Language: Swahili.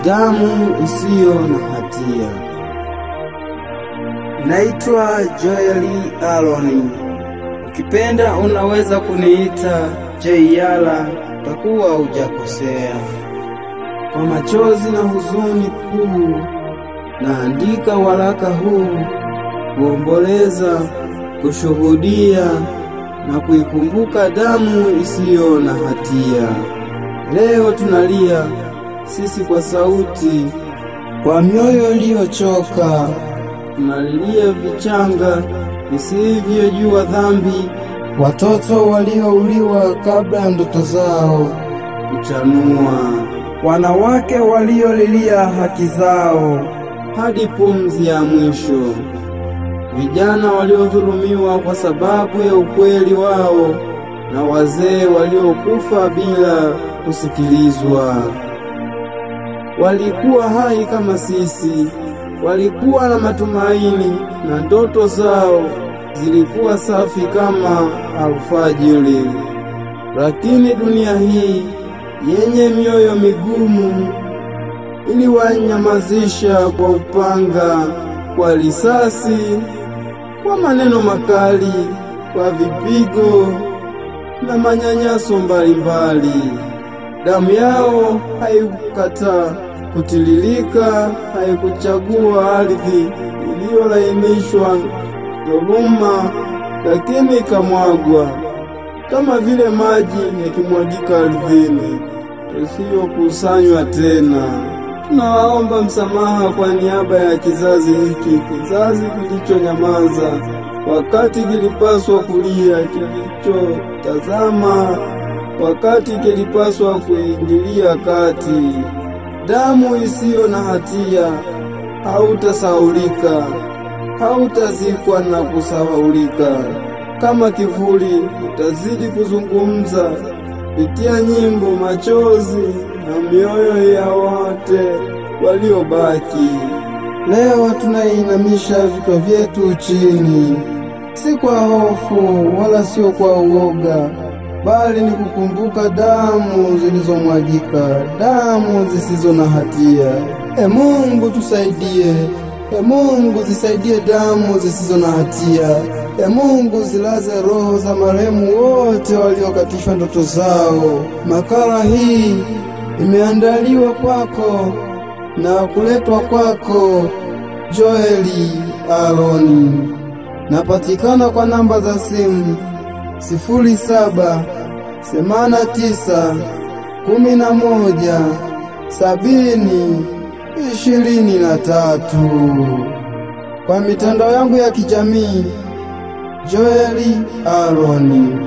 Damu isiyo na hatia. Naitwa Joeli Aaron. Ukipenda unaweza kuniita Jeyala, takuwa hujakosea. Kwa machozi na huzuni kuu naandika waraka huu, kuomboleza, kushuhudia na kuikumbuka damu isiyo na hatia. Leo tunalia sisi kwa sauti, kwa mioyo iliyochoka. Tunalilia vichanga visivyojua dhambi, watoto waliouliwa kabla ya ndoto zao kuchanua, wanawake waliolilia haki zao hadi pumzi ya mwisho, vijana waliodhulumiwa kwa sababu ya ukweli wao, na wazee waliokufa bila kusikilizwa. Walikuwa hai kama sisi, walikuwa na matumaini, na ndoto zao zilikuwa safi kama alfajiri. Lakini dunia hii yenye mioyo migumu iliwanyamazisha kwa upanga, kwa risasi, kwa maneno makali, kwa vipigo na manyanyaso mbalimbali. Damu yao haikukata kutililika, haikuchagua ardhi iliyolainishwa dhuluma, lakini ikamwagwa kama vile maji yakimwagika ardhini isiyokusanywa tena. Tunawaomba msamaha kwa niaba ya kizazi hiki, kizazi kilichonyamaza wakati kilipaswa kulia, kilichotazama wakati kilipaswa kuingilia kati. Damu isiyo na hatia hautasahaulika, hautazikwa na kusahaulika. Kama kivuli utazidi kuzungumza kupitia nyimbo, machozi na mioyo ya wote waliobaki. Leo tunainamisha vichwa vyetu chini, si kwa hofu wala sio kwa uoga, bali ni kukumbuka damu zilizomwagika, damu zisizo na hatia. Mungu tusaidie, Mungu zisaidie damu zisizo na hatia. Mungu zilaze roho za marehemu wote waliokatishwa ndoto zao. Makala hii imeandaliwa kwako na kuletwa kwako Joeli Aaron. Napatikana kwa namba za simu 0789117023. Kwa mitandao yangu ya kijamii Joeli Aaron.